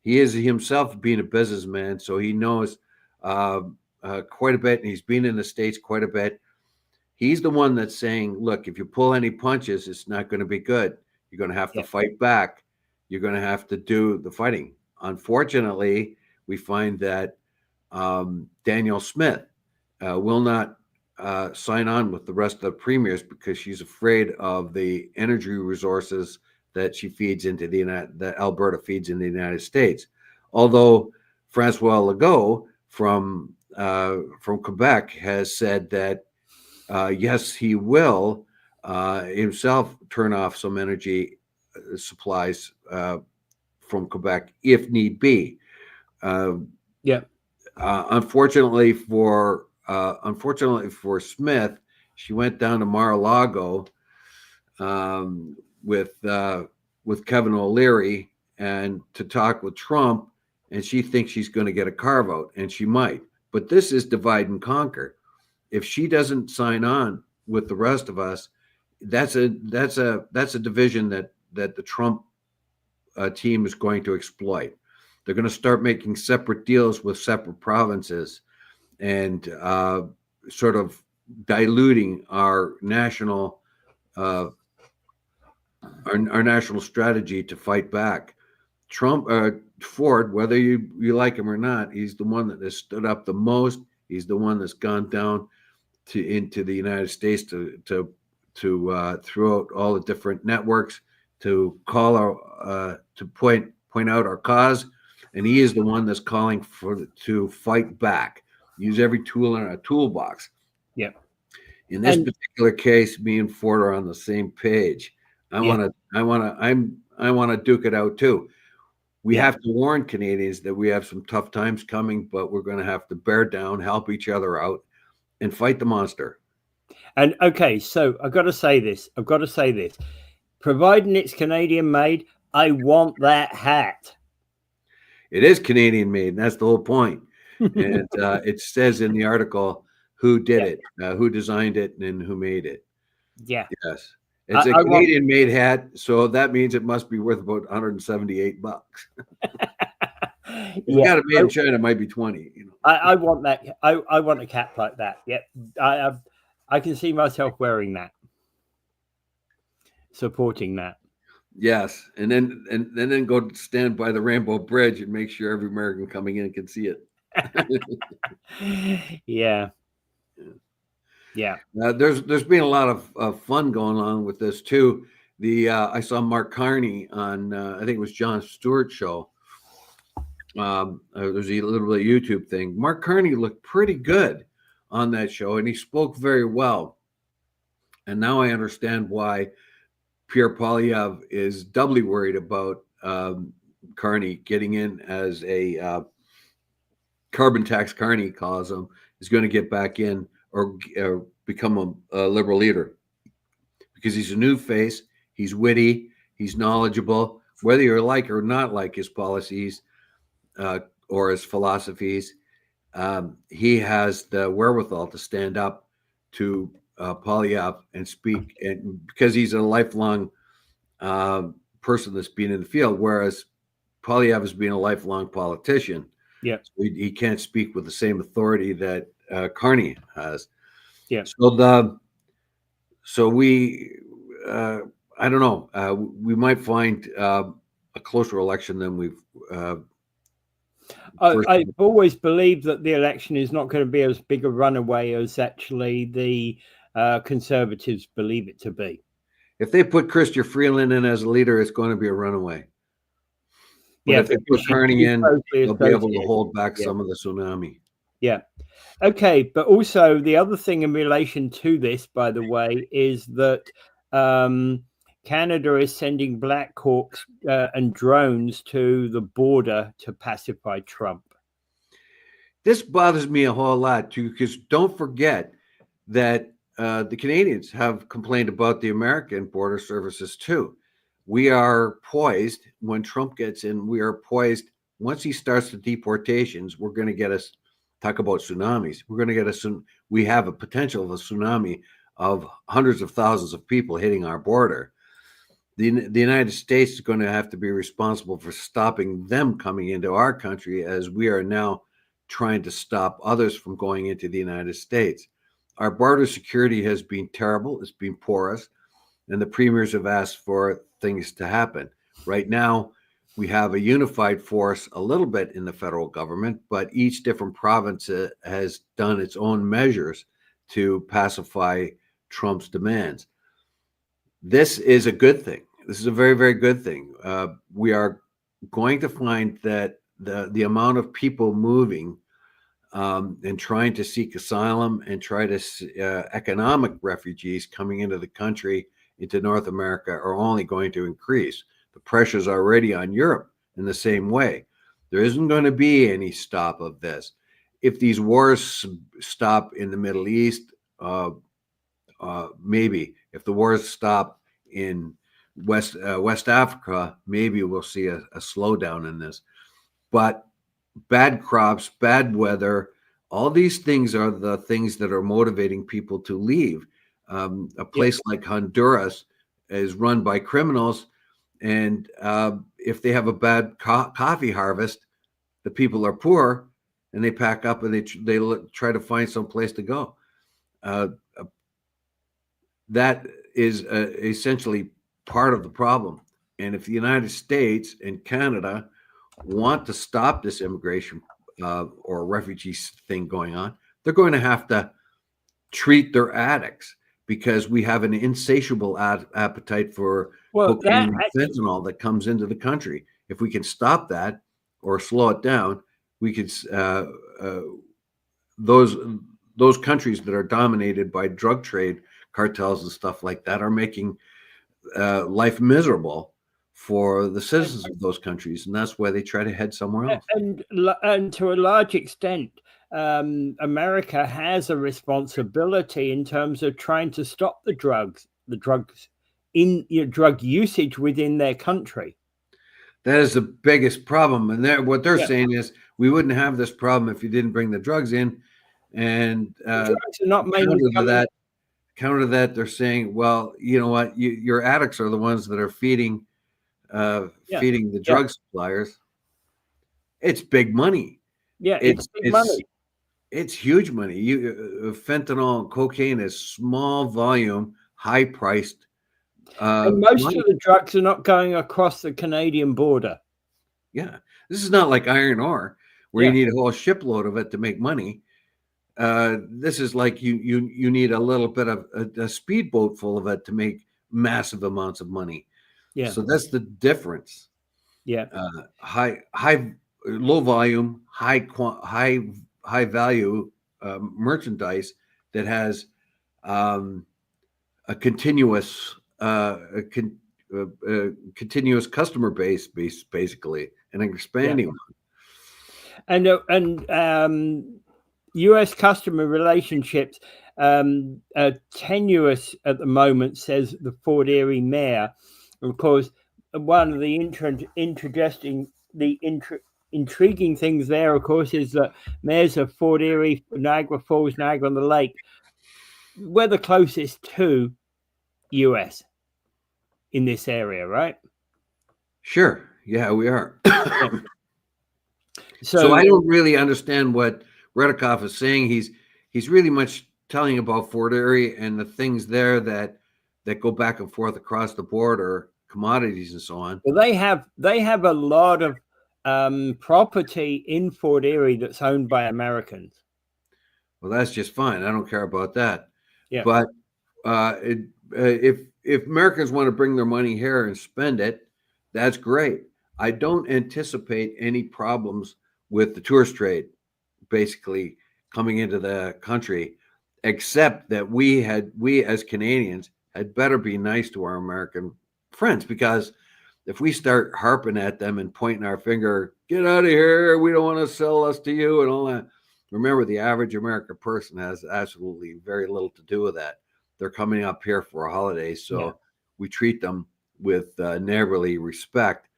He is himself being a businessman, so he knows quite a bit, and he's been in the States quite a bit. He's the one that's saying, look, if you pull any punches, it's not going to be good. You're going to have to fight back. You're going to have to do the fighting. Unfortunately, we find that Danielle Smith will not sign on with the rest of the premiers because she's afraid of the energy resources that she feeds into that Alberta feeds in the United States. Although Francois Legault from Quebec has said that yes, he will himself turn off some energy supplies from Quebec if need be. Unfortunately for Smith, she went down to Mar-a-Lago with Kevin O'Leary and to talk with Trump, and she thinks she's going to get a carve out, and she might. But this is divide and conquer. If she doesn't sign on with the rest of us, that's a division that the Trump team is going to exploit. They're going to start making separate deals with separate provinces and sort of diluting our national our national strategy to fight back. Ford, whether you like him or not, he's the one that has stood up the most. He's the one that's gone down into the United States to throughout all the different networks to call our to point out our cause, and he is the one that's calling to fight back. Use every tool in our toolbox. Yeah. In this particular case, me and Ford are on the same page. I want to duke it out too. We have to warn Canadians that we have some tough times coming, but we're going to have to bear down, help each other out, and fight the monster. And okay, so I've got to say this. Providing it's Canadian made, I want that hat. It is Canadian made, and that's the whole point. And it says in the article who did it, who designed it, and who made it. Yeah. Yes. It's a Canadian made hat, so that means it must be worth about $178. If you got it made in China, it might be 20. I want that. I want a cap like that. Yep. I can see myself wearing that, supporting that. Yes, and then go stand by the Rainbow Bridge and make sure every American coming in can see it. Yeah. There's been a lot of fun going on with this too. I saw Mark Carney on I think it was Jon Stewart's show. There's a little bit of YouTube thing. Mark Carney looked pretty good on that show, and he spoke very well. And now I understand why Pierre Poilievre is doubly worried about Carney getting in as a carbon tax. Carney calls him, is going to get back in or become a liberal leader because he's a new face. He's witty. He's knowledgeable. Whether you like or not like his policies or his philosophies, he has the wherewithal to stand up to Poilievre and speak, and because he's a lifelong person that's been in the field, whereas Poilievre has been a lifelong politician. Yeah, so he can't speak with the same authority that Carney has. Yeah. So we, I don't know. We might find a closer election than we've. I've always believed that the election is not going to be as big a runaway as actually the Conservatives believe it to be. If they put Chrystia Freeland in as a leader, it's going to be a runaway. But if they put Carney in, they'll be able to hold back some of the tsunami. Yeah. Okay, but also the other thing in relation to this, by the way, is that Canada is sending Black Hawks and drones to the border to pacify Trump. This bothers me a whole lot too, because don't forget that the Canadians have complained about the American border services too. We are poised when Trump gets in. We are poised once he starts the deportations. We're going to get us talk about tsunamis. We're going to get we have a potential of a tsunami of hundreds of thousands of people hitting our border. The United States is going to have to be responsible for stopping them coming into our country, as we are now trying to stop others from going into the United States. Our border security has been terrible. It's been porous, and the premiers have asked for things to happen. Right now, we have a unified force a little bit in the federal government, but each different province has done its own measures to pacify Trump's demands. This is a good thing. This is a very, very good thing. We are going to find that the amount of people moving and trying to seek asylum and try to economic refugees coming into the country, into North America, are only going to increase. The pressure's already on Europe in the same way. There isn't going to be any stop of this. If these wars stop in the Middle East, maybe. If the wars stop in West Africa, maybe we'll see a slowdown in this. But bad crops, bad weather, all these things are the things that are motivating people to leave. A place like Honduras is run by criminals, and if they have a bad coffee harvest, the people are poor, and they pack up and they try to find some place to go. That is essentially part of the problem. And if the United States and Canada want to stop this immigration or refugee thing going on, they're going to have to treat their addicts, because we have an insatiable appetite for cocaine and fentanyl that comes into the country. If we can stop that or slow it down, we could those countries that are dominated by drug trade cartels and stuff like that are making life miserable for the citizens of those countries, and that's why they try to head somewhere else. And to a large extent, America has a responsibility in terms of trying to stop the drugs in drug usage within their country. That is the biggest problem, and what they're saying is we wouldn't have this problem if you didn't bring the drugs in. And drugs are not mainly counter that, they're saying, well, you know what, your addicts are the ones that are feeding the drug suppliers. It's big money. It's big money. It's huge money. Fentanyl and cocaine is small volume, high priced. And most of the drugs are not going across the Canadian border. Yeah, this is not like iron ore where you need a whole shipload of it to make money. This is like you need a little bit of a speedboat full of it to make massive amounts of money. Yeah. So that's the difference. Yeah. Low volume, high value merchandise that has a continuous customer base, basically, and an expanding one. And U.S. customer relationships tenuous at the moment, says the Fort Erie mayor. Of course, one of the intriguing things there, of course, is that mayors of Fort Erie, Niagara Falls, Niagara-on-the-Lake, we're the closest to U.S. in this area, right? Sure. Yeah, we are. So I don't really understand what Redikoff is saying. He's really much telling about Fort Erie and the things there that go back and forth across the border, commodities and so on. Well, they have a lot of property in Fort Erie that's owned by Americans. Well, that's just fine. I don't care about that. Yeah. But if Americans want to bring their money here and spend it, that's great. I don't anticipate any problems with the tourist trade basically coming into the country, except that we as Canadians had better be nice to our American friends, because if we start harping at them and pointing our finger, get out of here, we don't want to sell us to you and all that. Remember, the average American person has absolutely very little to do with that. They're coming up here for a holiday, so we treat them with neighborly respect.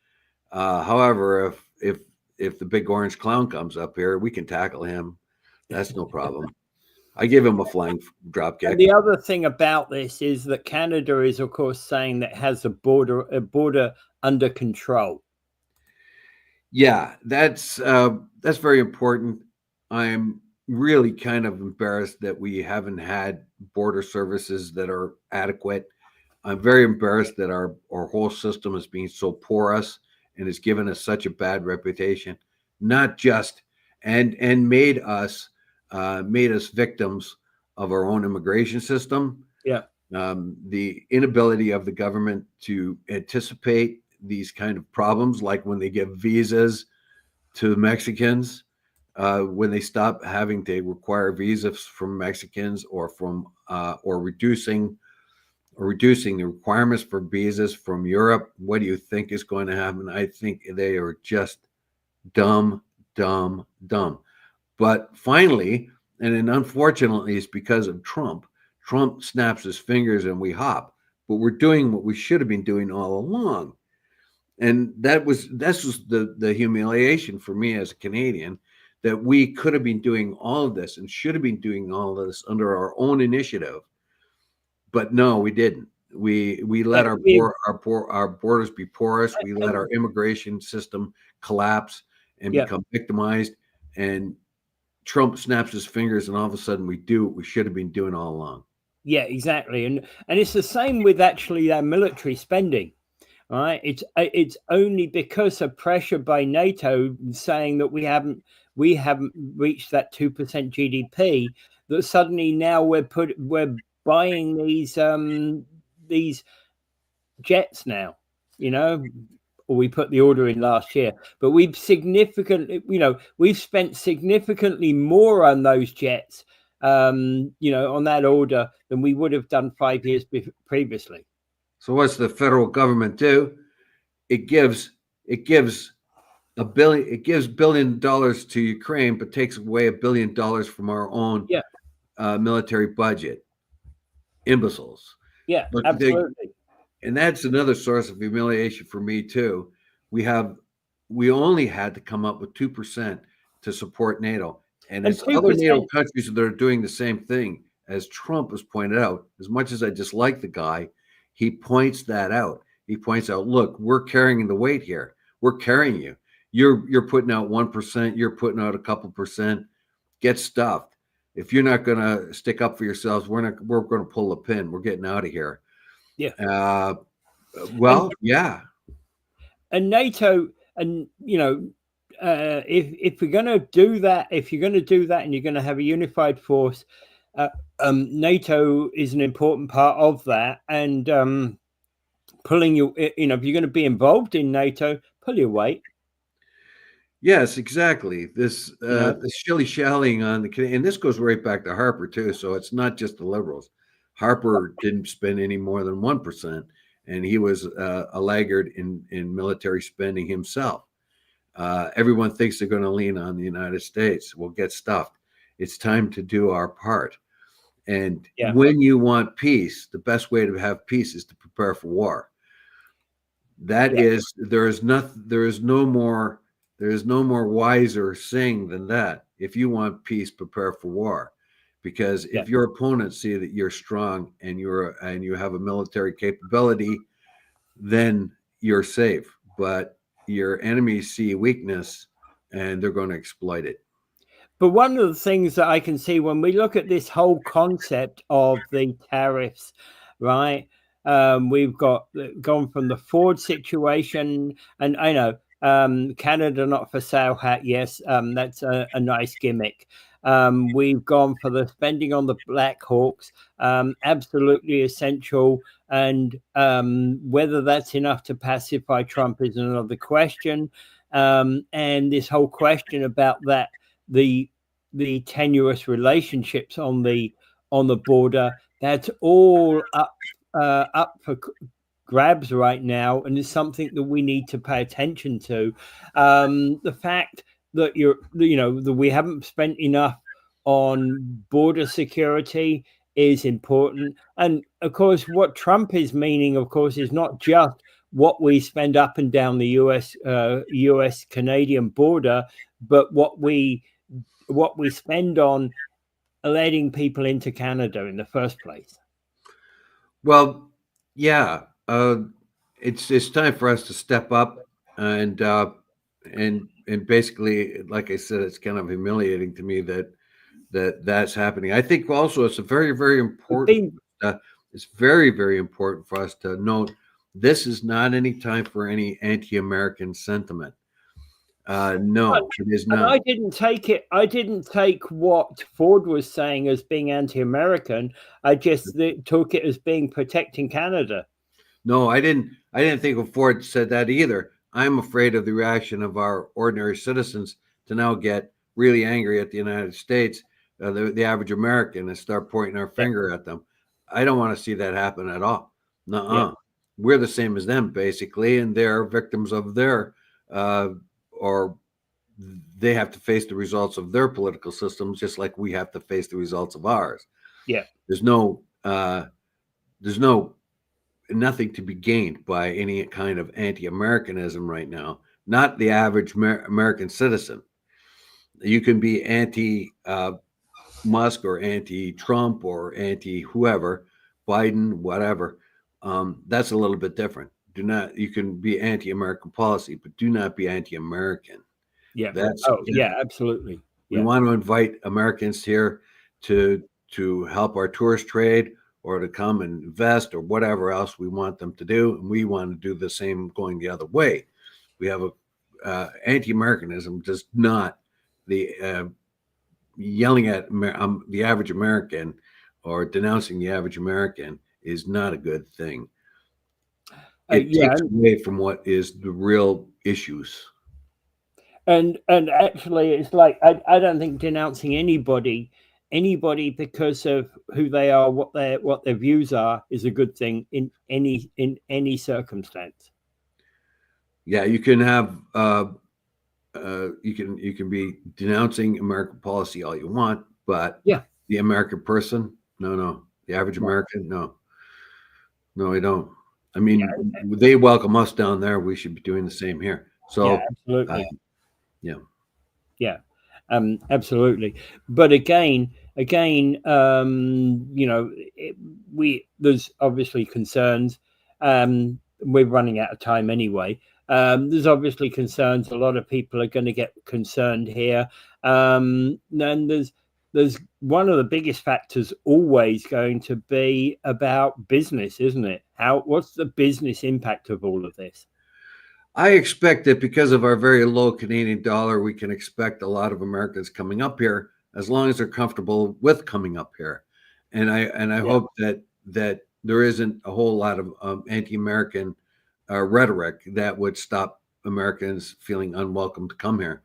However, if the big orange clown comes up here, we can tackle him. That's no problem. I give him a flying drop kick. And the other thing about this is that Canada is, of course, saying that it has a border under control. Yeah, that's very important. I'm really kind of embarrassed that we haven't had border services that are adequate. I'm very embarrassed that our whole system is being so porous and has given us such a bad reputation, not just and made us victims of our own immigration system. Yeah. The inability of the government to anticipate these kind of problems, like when they give visas to Mexicans, when they stop having to require visas from Mexicans, or from or reducing the requirements for visas from Europe. What do you think is going to happen? I think they are just dumb. But finally, and then unfortunately, it's because of Trump. Trump snaps his fingers and we hop. But we're doing what we should have been doing all along. And this was the humiliation for me as a Canadian, that we could have been doing all of this and should have been doing all of this under our own initiative. But no, we didn't. We let our borders be porous. We let our immigration system collapse and become victimized. And Trump snaps his fingers, and all of a sudden we do what we should have been doing all along. Yeah, exactly. And it's the same with actually our military spending, right? It's only because of pressure by NATO saying that we haven't reached that 2% GDP that suddenly now we're buying these jets now, or we put the order in last year, but we've spent significantly more on those jets, on that order than we would have done 5 years previously. So what's the federal government do? It gives $1 billion to Ukraine, but takes away $1 billion from our own military budget. Imbeciles. Yeah, but absolutely. And that's another source of humiliation for me too. We only had to come up with 2% to support NATO, and there's other NATO countries that are doing the same thing. As Trump has pointed out, as much as I dislike the guy, he points that out. He points out, look, we're carrying the weight here. We're carrying you. You're putting out 1%. You're putting out a couple percent. Get stuffed. If you're not going to stick up for yourselves, we're going to pull the pin. We're getting out of here. Yeah. Yeah. And NATO, and if we're going to do that, and you're going to have a unified force, NATO is an important part of that. And pulling you, if you're going to be involved in NATO, pull your weight. Yes, exactly. This shilly-shallying on and this goes right back to Harper too. So it's not just the Liberals. Harper didn't spend any more than 1%, and he was a laggard in military spending himself. Everyone thinks they're going to lean on the United States. We'll get stuffed. It's time to do our part. And when you want peace, the best way to have peace is to prepare for war. There is no more wiser saying than that. If you want peace, prepare for war. Because if your opponents see that you're strong and you have a military capability, then you're safe. But your enemies see weakness and they're going to exploit it. But one of the things that I can see when we look at this whole concept of the tariffs, right? We've gone from the Ford situation, and I know Canada not for sale hat. Yes, that's a nice gimmick. We've gone for the spending on the Black Hawks, absolutely essential. And whether that's enough to pacify Trump is another question. And this whole question about that, the tenuous relationships on the border, that's all up for grabs right now, and it's something that we need to pay attention to. The fact that that we haven't spent enough on border security is important, and of course, what Trump is meaning, of course, is not just what we spend up and down the U.S. Canadian border, but what we spend on letting people into Canada in the first place. Well, yeah, it's time for us to step up and basically, like I said, it's kind of humiliating to me that's happening. I think also it's a very, very important. It's very, very important for us to note this is not any time for any anti-American sentiment. No, it is not. And I didn't take it. I didn't take what Ford was saying as being anti-American. I just took it as being protecting Canada. No, I didn't think of Ford said that either. I'm afraid of the reaction of our ordinary citizens to now get really angry at the United States, the average American, and start pointing our finger at them. I don't want to see that happen at all. Nuh-uh. Yeah. We're the same as them, basically, and they're victims of their, or they have to face the results of their political systems, just like we have to face the results of ours. Yeah. There's nothing to be gained by any kind of anti-Americanism right now. Not the average American citizen. You can be anti-Musk or anti-Trump or anti-whoever, Biden, whatever. That's a little bit different. You can be anti-American policy, but do not be anti-American. Yeah. Yeah, absolutely. We want to invite Americans here to help our tourist trade, or to come and invest, or whatever else we want them to do. And we want to do the same going the other way. We have anti-Americanism, just not the yelling at the average American or denouncing the average American is not a good thing. It takes away from what is the real issues. And actually, it's like, I don't think denouncing anybody because of who they are, what their views are, is a good thing in any circumstance. Yeah, you can have you can be denouncing American policy all you want, but the American person, no. The average American, no, we don't. I mean, they welcome us down there. We should be doing the same here. So, absolutely. Absolutely. But again, there's obviously concerns. We're running out of time anyway. There's obviously concerns. A lot of people are going to get concerned here. And there's one of the biggest factors always going to be about business, isn't it? What's the business impact of all of this? I expect that because of our very low Canadian dollar, we can expect a lot of Americans coming up here, as long as they're comfortable with coming up here. And I hope that there isn't a whole lot of anti-American rhetoric that would stop Americans feeling unwelcome to come here.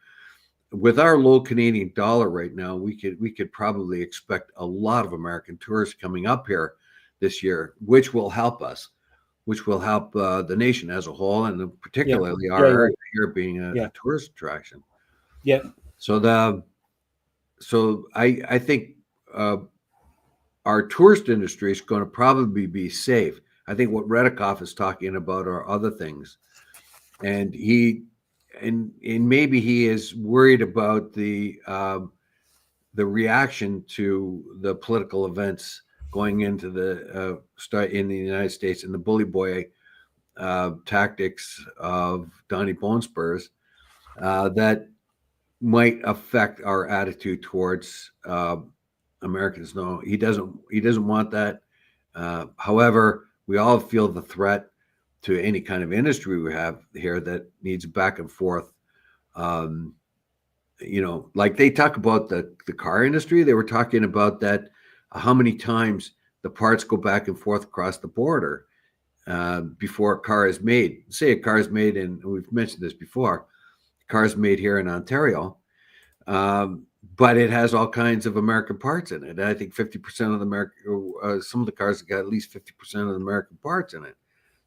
With our low Canadian dollar right now, we could probably expect a lot of American tourists coming up here this year, which will help us. Which will help the nation as a whole, and particularly our area here being a tourist attraction. Yeah. So I think our tourist industry is going to probably be safe. I think what Redikoff is talking about are other things, and maybe he is worried about the reaction to the political events going into the start in the United States, and the bully boy tactics of Donnie Bonespurs that might affect our attitude towards Americans. No, he doesn't want that. However, we all feel the threat to any kind of industry we have here that needs back and forth like they talk about the car industry. They were talking about that, how many times the parts go back and forth across the border before a car is made. Say a car is made, and we've mentioned this before, cars made here in Ontario, but it has all kinds of American parts in it. I think 50% of the American, some of the cars have got at least 50% of the American parts in it.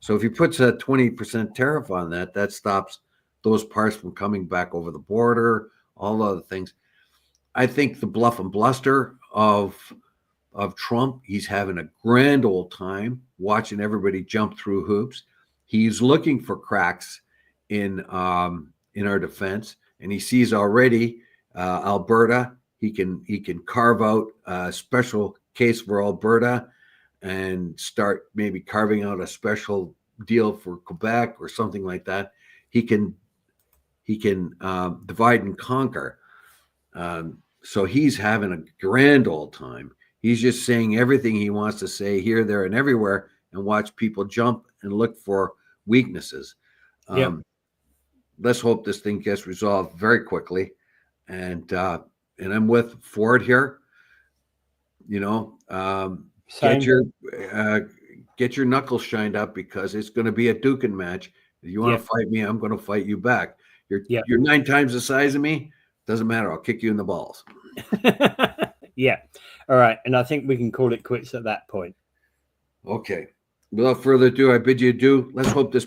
So if you put a 20% tariff on that, that stops those parts from coming back over the border, all other things. I think the bluff and bluster of Trump, he's having a grand old time watching everybody jump through hoops. He's looking for cracks in our defense, and he sees already Alberta. He can carve out a special case for Alberta and start maybe carving out a special deal for Quebec or something like that. He can divide and conquer. So he's having a grand old time. He's just saying everything he wants to say here, there, and everywhere, and watch people jump and look for weaknesses. Let's hope this thing gets resolved very quickly. And I'm with Ford here. Get your knuckles shined up, because it's going to be a duking match. If you want to fight me, I'm going to fight you back. You're 9 times the size of me. Doesn't matter. I'll kick you in the balls. Yeah. All right. And I think we can call it quits at that point. Okay. Without further ado, I bid you adieu. Let's hope this